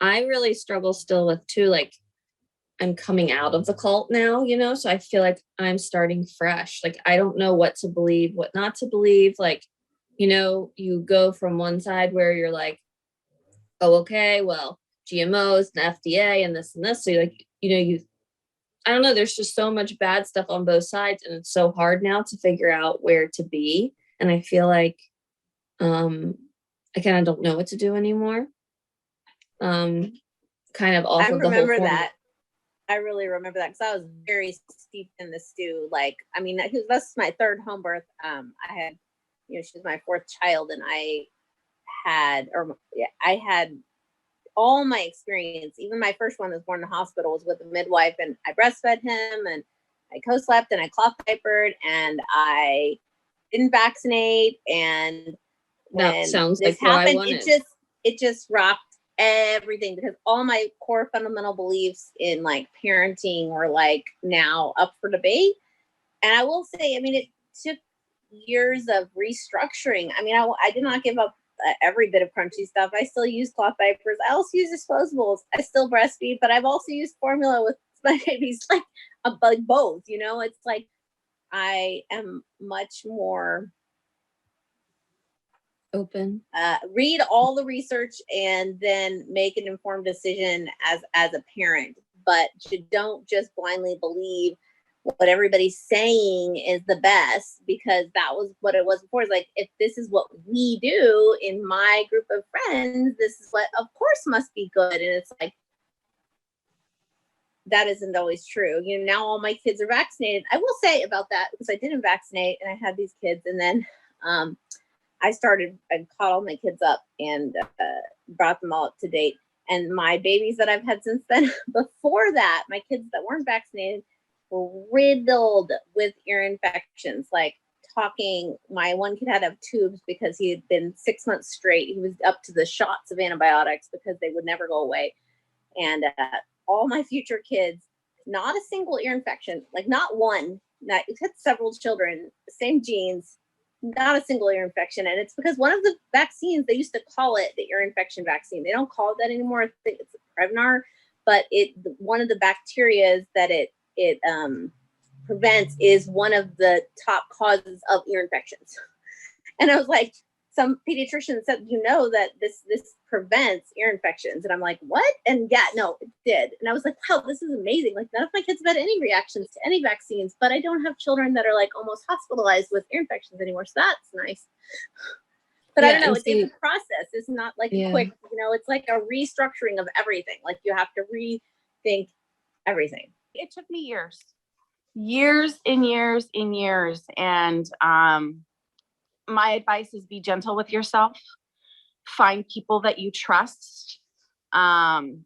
I really struggle still with too, like I'm coming out of the cult now, so I feel like I'm starting fresh. Like I don't know what to believe, what not to believe. Like, you go from one side where you're like, oh, okay, well, GMOs and FDA and this and this. So like, I don't know, there's just so much bad stuff on both sides, and it's so hard now to figure out where to be. And I feel like I kind of don't know what to do anymore. Kind of off I of the whole remember that. I really remember that because I was very steeped in the stew. Like, I mean, that's my third home birth. I had, she was my fourth child, and I had all my experience. Even my first one that was born in the hospital was with a midwife, and I breastfed him, and I co-slept, and I cloth diapered, and I didn't vaccinate. And when that sounds this like happened, what I wanted. it just rocked everything, because all my core fundamental beliefs in like parenting were like now up for debate. And I will say, I mean, it took years of restructuring. I mean, I did not give up every bit of crunchy stuff. I still use cloth diapers. I also use disposables. I still breastfeed, but I've also used formula with my babies, like both. It's like I am much more open. Read all the research and then make an informed decision as a parent. But you don't just blindly believe what everybody's saying is the best, because that was what it was before. It's like, if this is what we do in my group of friends, this is what of course must be good. And it's like, that isn't always true. Now all my kids are vaccinated. I will say about that, because I didn't vaccinate and I had these kids, and then I caught all my kids up and brought them all up to date. And my babies that I've had since then, before that, my kids that weren't vaccinated were riddled with ear infections. Like, talking, my one kid had to have tubes because he had been 6 months straight. He was up to the shots of antibiotics because they would never go away. And all my future kids, not a single ear infection, like not one. We've had several children, same genes, not a single ear infection. And it's because one of the vaccines, they used to call it the ear infection vaccine. They don't call it that anymore. I think it's a Prevnar, but one of the bacteria that it prevents is one of the top causes of ear infections. And I was like, some pediatrician said, that this prevents ear infections. And I'm like, what? And yeah, no, it did. And I was like, wow, this is amazing. Like, none of my kids have had any reactions to any vaccines, but I don't have children that are like almost hospitalized with ear infections anymore. So that's nice. But I don't know, it's a process. It's not like a quick, it's like a restructuring of everything. Like, you have to rethink everything. It took me years and years and years. And my advice is be gentle with yourself. Find people that you trust, and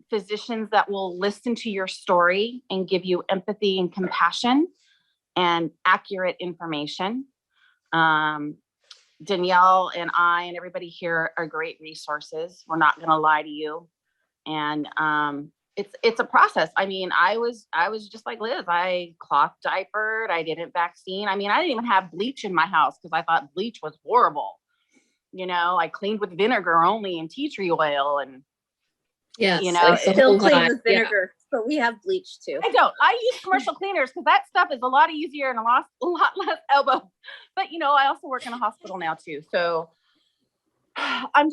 physicians that will listen to your story and give you empathy and compassion and accurate information. Danielle and I and everybody here are great resources. We're not going to lie to you. And it's a process. I mean, I was just like Liz. I cloth diapered. I didn't vaccine. I mean, I didn't even have bleach in my house because I thought bleach was horrible. I cleaned with vinegar only and tea tree oil, and still clean with vinegar, but we have bleach too. I use commercial cleaners because that stuff is a lot easier and a lot less elbow. But I also work in a hospital now too, so I'm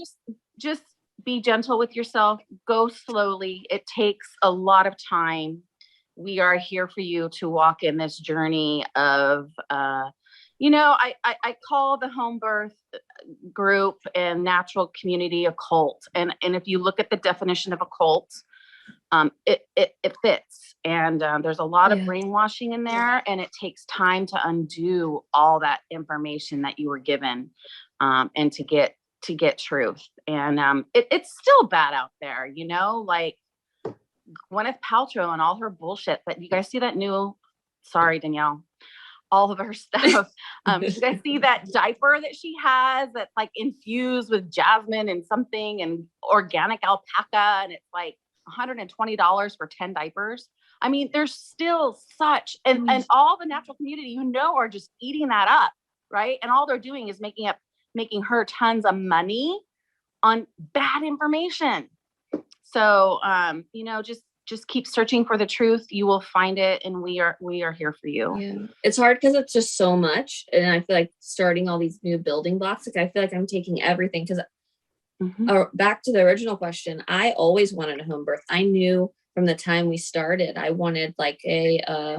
just be gentle with yourself. Go slowly. It takes a lot of time. We are here for you to walk in this journey of, I call the home birth group and natural community a cult. And if you look at the definition of a cult, it fits. And there's a lot of brainwashing in there, and it takes time to undo all that information that you were given, and to get truth. And it's still bad out there, like Gwyneth Paltrow and all her bullshit. That you guys see that new, sorry, Danielle, all of her stuff. You guys see that diaper that she has that's like infused with jasmine and something and organic alpaca, and it's like $120 for 10 diapers. I mean, there's still such, and all the natural community, are just eating that up, right? And all they're doing is making her tons of money on bad information. So, just keep searching for the truth. You will find it. And we are here for you. Yeah. It's hard because it's just so much. And I feel like starting all these new building blocks, like I feel like I'm taking everything because back to the original question, I always wanted a home birth. I knew from the time we started, I wanted like a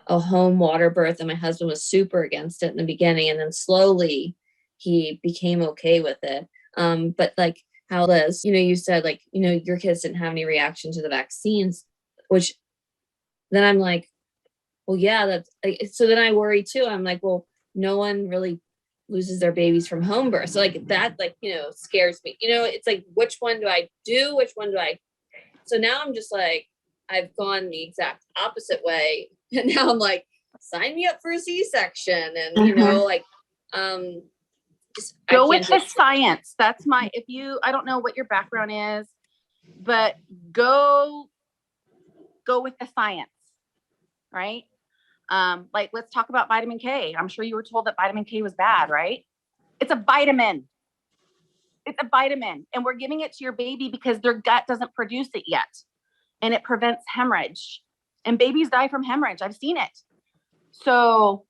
home water birth, and my husband was super against it in the beginning. And then slowly he became okay with it. But like how Liz, you said like, your kids didn't have any reaction to the vaccines, which then I'm like, well, yeah, that's so then I worry too. I'm like, well, no one really loses their babies from home birth. So like that, like, scares me, it's like, which one do I do? Which one do I? So now I'm just like, I've gone the exact opposite way. And now I'm like, sign me up for a C-section. And, just go with the science. That's I don't know what your background is, but go with the science, right? Like, let's talk about vitamin K. I'm sure you were told that vitamin K was bad, right? It's a vitamin. It's a vitamin. And we're giving it to your baby because their gut doesn't produce it yet. And it prevents hemorrhage. And babies die from hemorrhage. I've seen it. So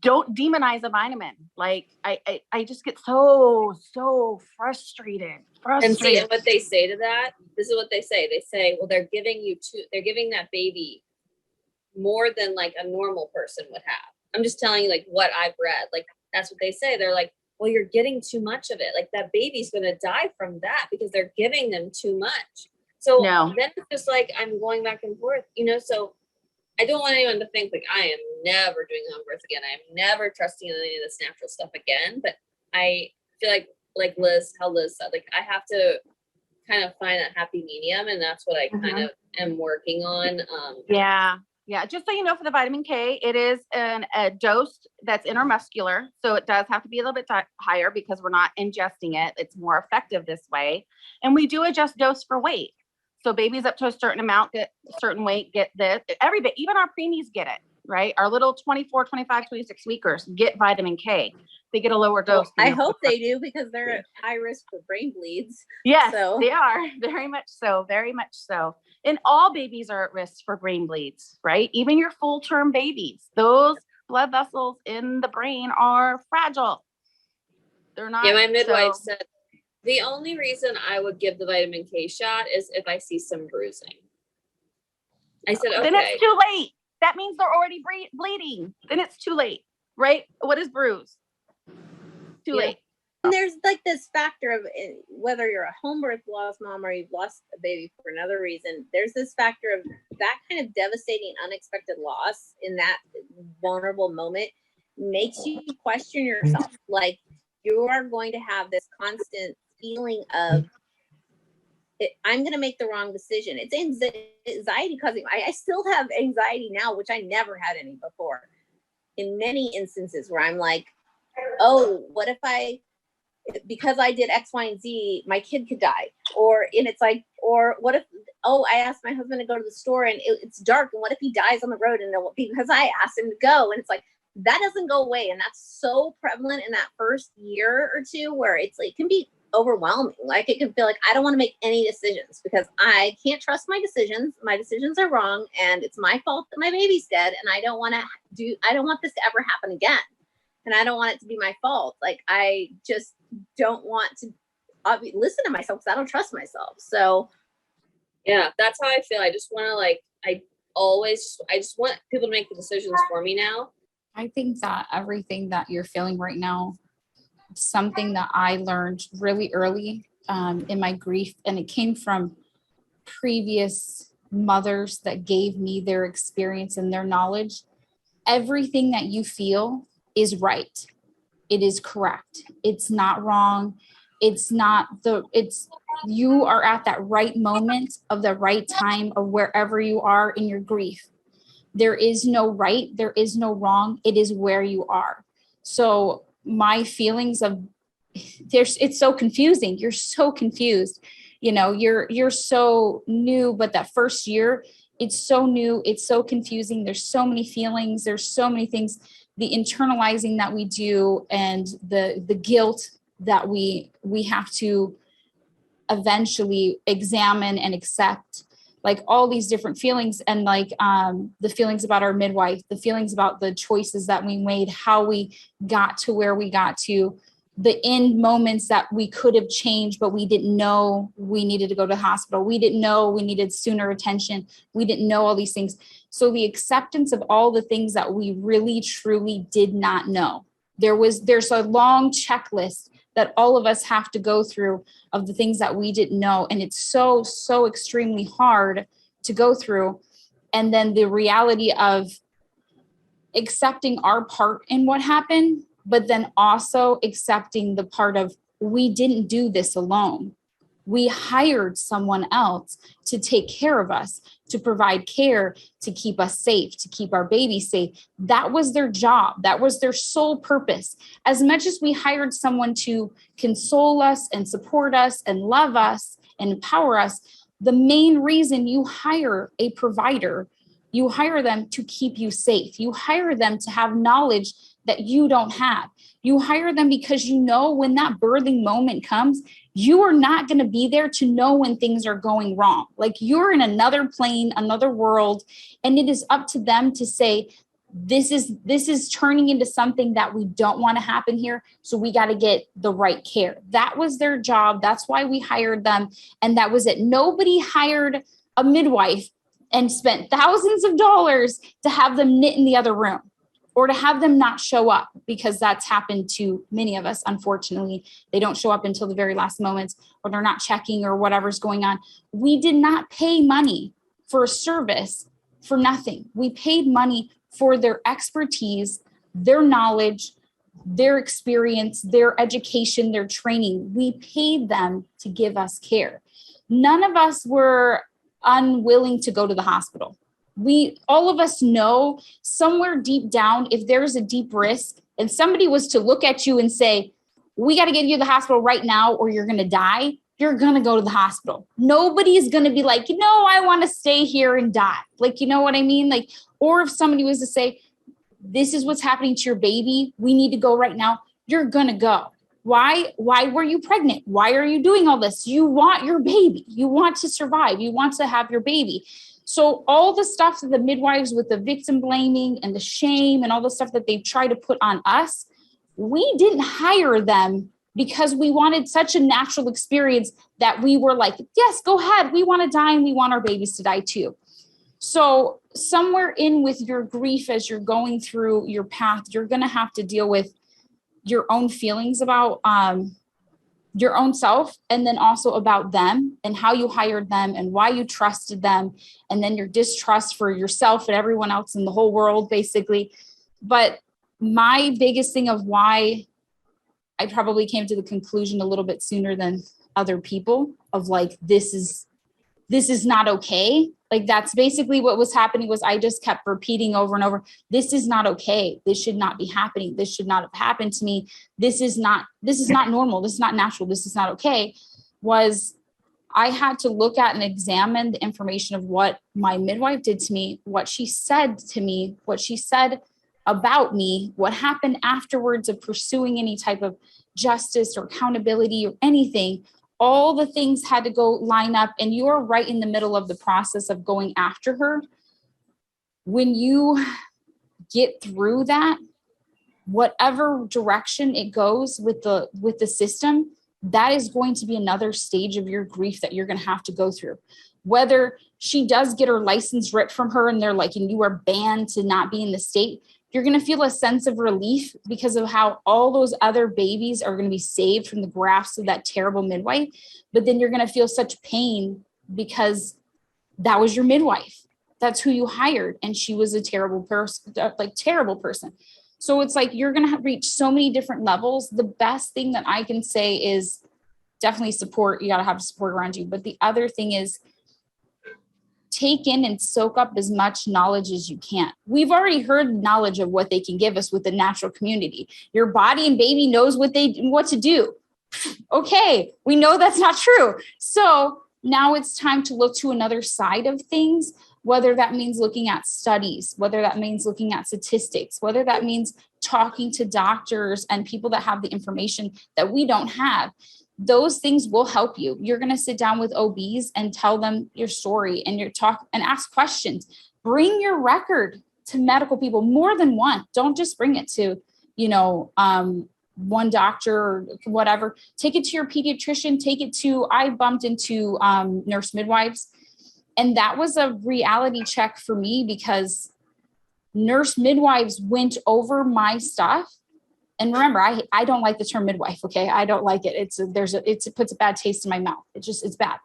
don't demonize a vitamin. Like, I just get so frustrated. And see, and what they say to that, this is what they say. They say, well, they're giving that baby more than like a normal person would have. I'm just telling you like what I've read. Like, that's what they say. They're like, well, you're getting too much of it. Like, that baby's going to die from that because they're giving them too much. So then it's just like, I'm going back and forth, so I don't want anyone to think like I am never doing home birth again. I'm never trusting in any of this natural stuff again. But I feel like Liz, how Liz said, like, I have to kind of find that happy medium. And that's what I kind of am working on. Yeah. Just so you know, for the vitamin K, it is a dose that's intramuscular. So it does have to be a little bit higher because we're not ingesting it. It's more effective this way. And we do adjust dose for weight. So babies up to a certain amount, get a certain weight, get this. Even our preemies get it, right? Our little 24, 25, 26 weekers get vitamin K. They get a lower dose. I hope they do because they're at high risk for brain bleeds. Yes, they are. Very much so. Very much so. And all babies are at risk for brain bleeds, right? Even your full-term babies. Those blood vessels in the brain are fragile. They're not. Yeah, my midwife said, the only reason I would give the vitamin K shot is if I see some bruising. I said, okay. Then it's too late. That means they're already bleeding. Then it's too late, right? What is bruise? Too late. And there's like this factor of whether you're a home birth lost mom or you've lost a baby for another reason, there's this factor of that kind of devastating, unexpected loss in that vulnerable moment makes you question yourself. Like, you are going to have this constant feeling of I'm going to make the wrong decision. It's anxiety causing. I still have anxiety now, which I never had any before. In many instances where I'm like, oh, what if because I did X, Y, and Z, my kid could die. Or what if, I asked my husband to go to the store and it's dark. And what if he dies on the road? And because I asked him to go, and it's like, that doesn't go away. And that's so prevalent in that first year or two where it's like, it can be overwhelming. Like, it can feel like I don't want to make any decisions because I can't trust my decisions. My decisions are wrong. And it's my fault that my baby's dead. And I don't want this to ever happen again. And I don't want it to be my fault. Like, I just don't want to listen to myself because I don't trust myself. So yeah, that's how I feel. I just want to I just want people to make the decisions for me now. I think that everything that you're feeling right now, something that I learned really early in my grief, and it came from previous mothers that gave me their experience and their knowledge. Everything that you feel is right. It is correct. It's not wrong. You are at that right moment of the right time of wherever you are in your grief. There is no right. There is no wrong. It is where you are. So my feelings it's so confusing. You're so confused. You're so new, but that first year, it's so new. It's so confusing. There's so many feelings. There's so many things, the internalizing that we do and the guilt that we have to eventually examine and accept, like all these different feelings, and like the feelings about our midwife, the feelings about the choices that we made, how we got to where we got to, the end moments that we could have changed, but we didn't know we needed to go to the hospital. We didn't know we needed sooner attention. We didn't know all these things. So the acceptance of all the things that we really, truly did not know. There's a long checklist that all of us have to go through of the things that we didn't know. And it's so, so extremely hard to go through. And then the reality of accepting our part in what happened, but then also accepting the part of, we didn't do this alone. We hired someone else to take care of us, to provide care, to keep us safe, to keep our baby safe. That was their job. That was their sole purpose. As much as we hired someone to console us and support us and love us and empower us, the main reason you hire a provider, you hire them to keep you safe. You hire them to have knowledge that you don't have. You hire them because you know when that birthing moment comes, you are not going to be there to know when things are going wrong. Like, you're in another plane, another world, and it is up to them to say, this is turning into something that we don't want to happen here. So we got to get the right care. That was their job. That's why we hired them. And that was it. Nobody hired a midwife and spent thousands of dollars to have them knit in the other room, or to have them not show up, because that's happened to many of us. Unfortunately, they don't show up until the very last moments, or they're not checking, or whatever's going on. We did not pay money for a service for nothing. We paid money for their expertise, their knowledge, their experience, their education, their training. We paid them to give us care. None of us were unwilling to go to the hospital. All of us know somewhere deep down, if there's a deep risk and somebody was to look at you and say, we got to get you to the hospital right now or you're going to die, you're going to go to the hospital. Nobody is going to be like, I want to stay here and die. Like, you know what I mean? Like, or if somebody was to say, this is what's happening to your baby, we need to go right now, you're going to go. Why were you pregnant? Why are you doing all this? You want your baby. You want to survive. You want to have your baby. So all the stuff that the midwives with the victim blaming and the shame and all the stuff that they try to put on us, we didn't hire them because we wanted such a natural experience that we were like, yes, go ahead. We want to die and we want our babies to die too. So somewhere in with your grief as you're going through your path, you're going to have to deal with your own feelings about your own self, and then also about them and how you hired them and why you trusted them, and then your distrust for yourself and everyone else in the whole world, basically. But my biggest thing of why I probably came to the conclusion a little bit sooner than other people of like, this is not okay. Like, that's basically what was happening, was I just kept repeating over and over, this is not okay. This should not be happening. This should not have happened to me. This is not normal. This is not natural. This is not okay. Was I had to look at and examine the information of what my midwife did to me, what she said to me, what she said about me, what happened afterwards of pursuing any type of justice or accountability or anything. All the things had to go line up, and you're right in the middle of the process of going after her. When you get through that, whatever direction it goes with the system, that is going to be another stage of your grief that you're going to have to go through. Whether she does get her license ripped from her and they're like, and you are banned to not be in the state, you're going to feel a sense of relief because of how all those other babies are going to be saved from the grasp of that terrible midwife. But then you're going to feel such pain because that was your midwife. That's who you hired. And she was a terrible person. So it's like, you're going to reach so many different levels. The best thing that I can say is definitely support. You got to have support around you. But the other thing is, take in and soak up as much knowledge as you can. We've already heard knowledge of what they can give us with the natural community. Your body and baby knows what to do. Okay, we know that's not true. So now it's time to look to another side of things, whether that means looking at studies, whether that means looking at statistics, whether that means talking to doctors and people that have the information that we don't have. Those things will help you. You're going to sit down with OBs and tell them your story and your talk and ask questions. Bring your record to medical people, more than one. Don't just bring it to, one doctor or whatever. Take it to your pediatrician. I bumped into nurse midwives. And that was a reality check for me, because nurse midwives went over my stuff. And remember, I don't like the term midwife. Okay. I don't like it. It puts a bad taste in my mouth. It's bad.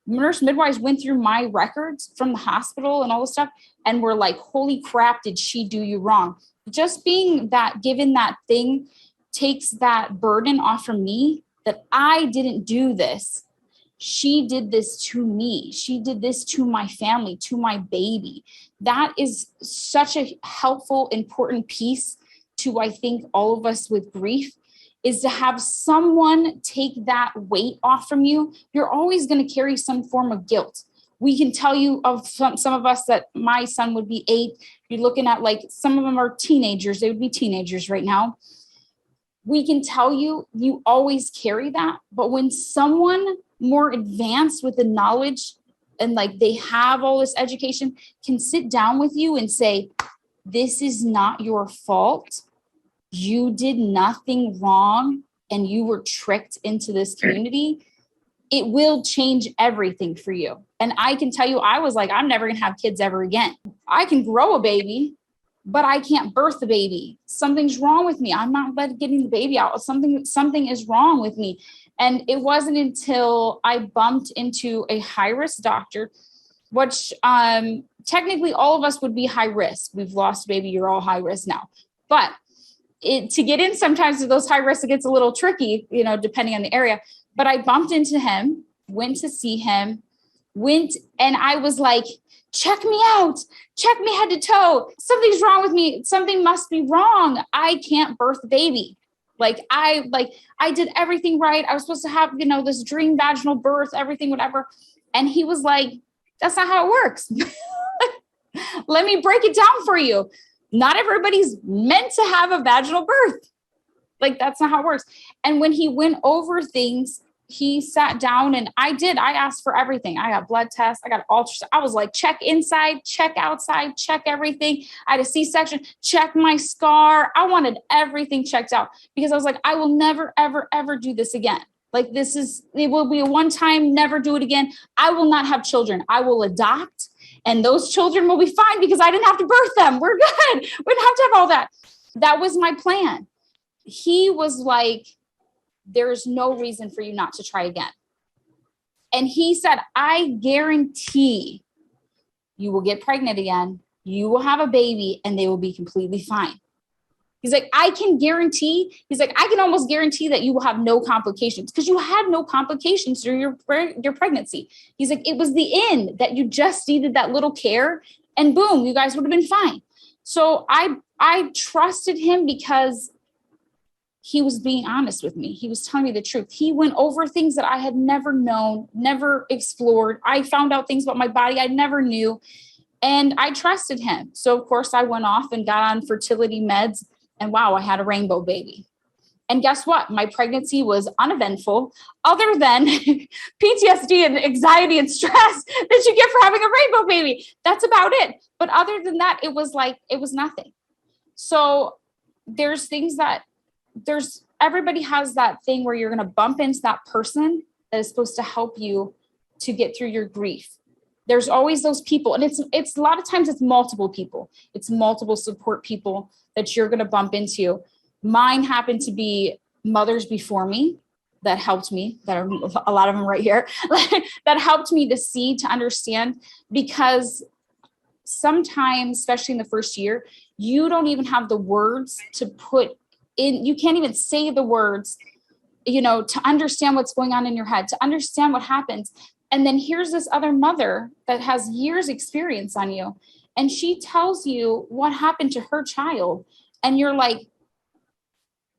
Nurse midwives went through my records from the hospital and all this stuff and were like, holy crap, did she do you wrong? Just being that, given that thing takes that burden off from me, that I didn't do this. She did this to me. She did this to my family, to my baby. That is such a helpful, important piece to, I think, all of us with grief, is to have someone take that weight off from you. You're always going to carry some form of guilt. We can tell you of some of us that my son would be 8. You're looking at like, some of them are teenagers. They would be teenagers right now. We can tell you, you always carry that. But when someone more advanced with the knowledge and like they have all this education can sit down with you and say, this is not your fault. You did nothing wrong and you were tricked into this community, it will change everything for you. And I can tell you, I was like, I'm never going to have kids ever again. I can grow a baby, but I can't birth the baby. Something's wrong with me. I'm not getting the baby out. Something is wrong with me. And it wasn't until I bumped into a high-risk doctor, which technically all of us would be high risk. We've lost a baby. You're all high risk now. But to get in sometimes to those high risks, it gets a little tricky, depending on the area. But I bumped into him, went to see him, and I was like, check me out, check me head to toe. Something's wrong with me. Something must be wrong. I can't birth a baby. I did everything right. I was supposed to have, this dream vaginal birth, everything, whatever. And he was like, that's not how it works. Let me break it down for you. Not everybody's meant to have a vaginal birth. That's not how it works. And when he went over things, he sat down and I asked for everything. I got blood tests. I got ultrasound. I was like, check inside, check outside, check everything. I had a C-section, check my scar. I wanted everything checked out because I was like, I will never, ever, ever do this again. It will be a one time, never do it again. I will not have children. I will adopt and those children will be fine because I didn't have to birth them. We're good. We didn't have to have all that. That was my plan. He was like, there's no reason for you not to try again. And he said, I guarantee you will get pregnant again. You will have a baby and they will be completely fine. He's like, I can almost guarantee that you will have no complications because you had no complications through your pregnancy. He's like, it was the end that you just needed that little care and boom, you guys would have been fine. So I trusted him because he was being honest with me. He was telling me the truth. He went over things that I had never known, never explored. I found out things about my body I never knew, and I trusted him. So of course I went off and got on fertility meds, and wow, I had a rainbow baby. And guess what? My pregnancy was uneventful, other than PTSD and anxiety and stress that you get for having a rainbow baby. That's about it. But other than that, it was nothing. So everybody has that thing where you're going to bump into that person that is supposed to help you to get through your grief. There's always those people. And it's a lot of times it's multiple people. It's multiple support people that you're going to bump into. Mine happened to be mothers before me that helped me, that are a lot of them right here, that helped me to see, to understand, because sometimes, especially in the first year, you don't even have the words to put in, you can't even say the words, to understand what's going on in your head, to understand what happens. And then here's this other mother that has years experience on you. And she tells you what happened to her child. And you're like,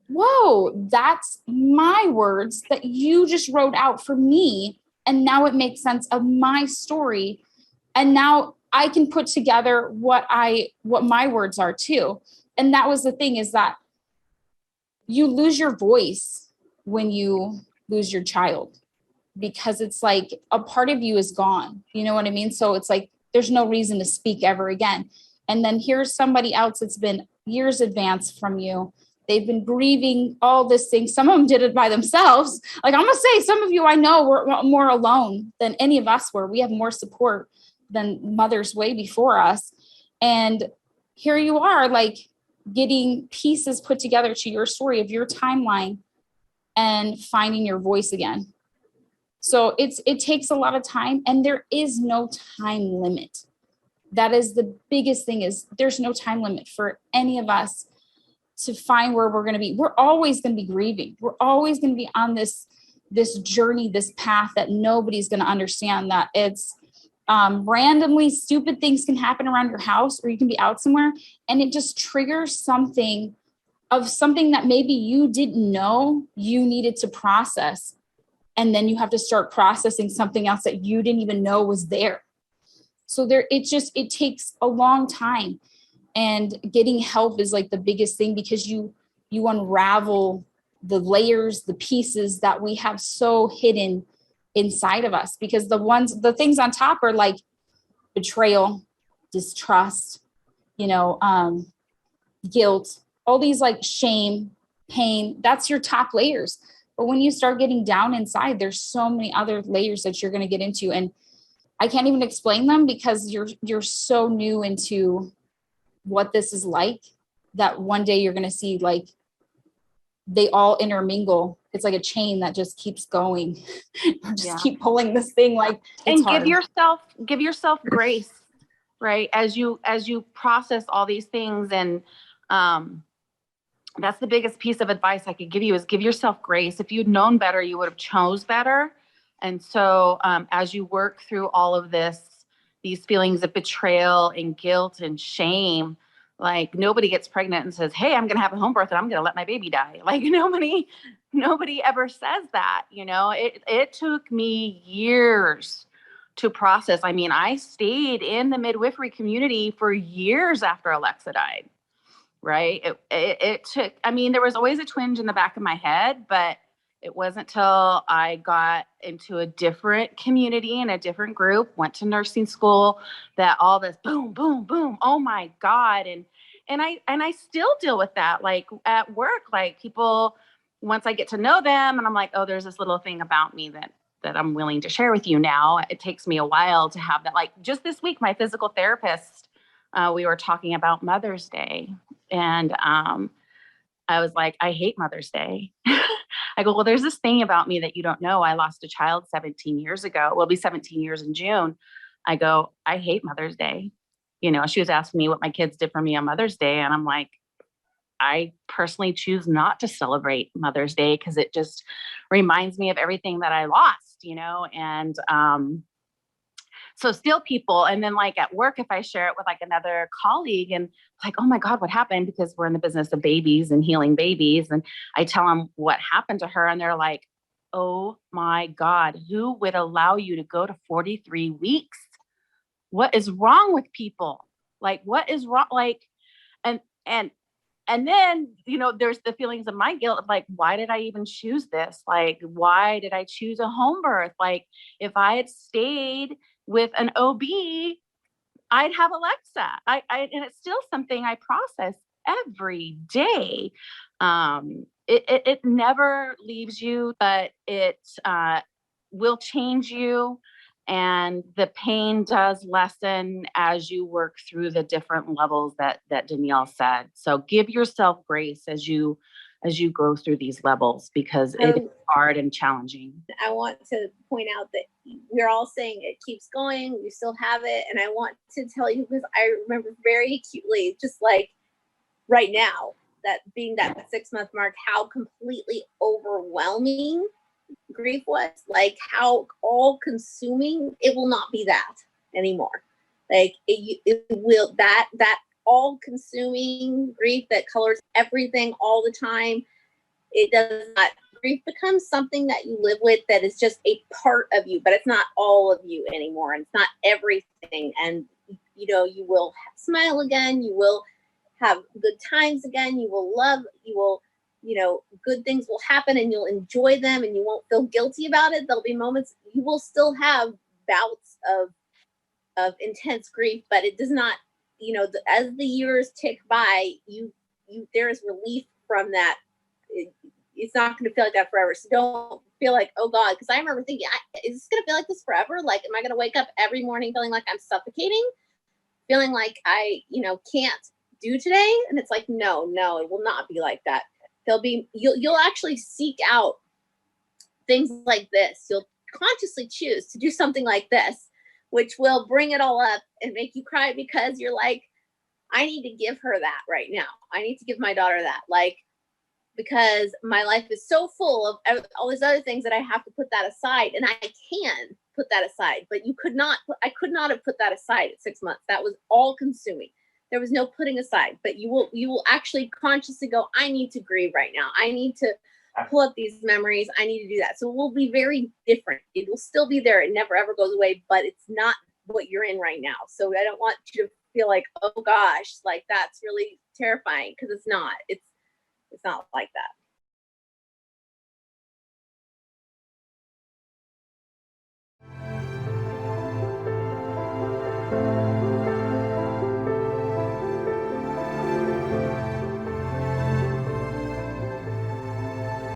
whoa, that's my words that you just wrote out for me. And now it makes sense of my story. And now I can put together what my words are too. And that was the thing, is that you lose your voice when you lose your child, because it's like a part of you is gone. You know what I mean? So it's like, there's no reason to speak ever again. And then here's somebody else that's been years advanced from you. They've been grieving all this thing. Some of them did it by themselves. Like, I'm going to say, some of you I know were more alone than any of us were. We have more support than mothers way before us. And here you are, like, getting pieces put together to your story of your timeline and finding your voice again. So it takes a lot of time, and there is no time limit. That is the biggest thing, is there's no time limit for any of us to find where we're going to be. We're always going to be grieving. We're always going to be on this journey, this path that nobody's going to understand. That it's randomly stupid things can happen around your house, or you can be out somewhere and it just triggers something that maybe you didn't know you needed to process. And then you have to start processing something else that you didn't even know was there. So it takes a long time, and getting help is like the biggest thing, because you unravel the layers, the pieces that we have so hidden inside of us, because the things on top are like betrayal, distrust, guilt, all these like shame, pain. That's your top layers. But when you start getting down inside, there's so many other layers that you're going to get into. And I can't even explain them, because you're so new into what this is like, that one day you're going to see, like, they all intermingle. It's like a chain that just keeps going. Keep pulling this thing. Like, and give yourself grace, right? As you process all these things. And, that's the biggest piece of advice I could give you, is give yourself grace. If you'd known better, you would have chose better. And so, as you work through all of these feelings of betrayal and guilt and shame, like, nobody gets pregnant and says, hey, I'm going to have a home birth and I'm going to let my baby die. Like, nobody ever says that. It took me years to process. I mean, I stayed in the midwifery community for years after Alexa died. Right. It took, there was always a twinge in the back of my head, but it wasn't till I got into a different community and a different group, went to nursing school, that all this boom, boom, boom. Oh my God. And I still deal with that, like at work, like people, once I get to know them and I'm like, oh, there's this little thing about me that I'm willing to share with you now. It takes me a while to have that. Like, just this week, my physical therapist, we were talking about Mother's Day. And I was like, I hate Mother's Day. I go, well, there's this thing about me that you don't know. I lost a child 17 years ago. It'll be 17 years in June. I go, I hate Mother's Day. She was asking me what my kids did for me on Mother's Day. And I'm like, I personally choose not to celebrate Mother's Day, because it just reminds me of everything that I lost, and so still people. And then like at work, if I share it with like another colleague and like, oh my God, what happened? Because we're in the business of babies and healing babies. And I tell them what happened to her. And they're like, oh my God, who would allow you to go to 43 weeks? What is wrong with people? Like, what is wrong? Like, and then, there's the feelings of my guilt of like, why did I even choose this? Like, why did I choose a home birth? Like, if I had stayed with an OB, I'd have Alexa. And it's still something I process every day. It never leaves you, but it will change you. And the pain does lessen as you work through the different levels that Danielle said. So give yourself grace as you go through these levels, because it is hard and challenging. I want to point out that we're all saying it keeps going. We still have it. And I want to tell you, because I remember very acutely, just like right now, that being that 6-month mark, how completely overwhelming grief was, like how all consuming. It will not be that anymore. Like it will, that all consuming grief that colors everything all the time. It does not. Grief becomes something that you live with, that is just a part of you, but it's not all of you anymore. And it's not everything. And you will smile again. You will have good times again. You will love. You will good things will happen and you'll enjoy them and you won't feel guilty about it. There'll be moments you will still have bouts of intense grief, but it does not, as the years tick by, there is relief from that. It's not going to feel like that forever. So don't feel like, oh God, because I remember thinking, is this going to feel like this forever? Like, am I going to wake up every morning feeling like I'm suffocating? Feeling like I, can't do today? And it's like, no, it will not be like that. You'll actually seek out things like this. You'll consciously choose to do something like this, which will bring it all up and make you cry because you're like, I need to give her that right now. I need to give my daughter that. Like, because my life is so full of all these other things that I have to put that aside, and I can put that aside, but I could not have put that aside at 6 months. That was all consuming. There was no putting aside, but you will actually consciously go, I need to grieve right now. I need to pull up these memories. I need to do that. So it will be very different. It will still be there. It never ever goes away, but it's not what you're in right now. So I don't want you to feel like, oh gosh, like that's really terrifying, because it's not. It's not like that.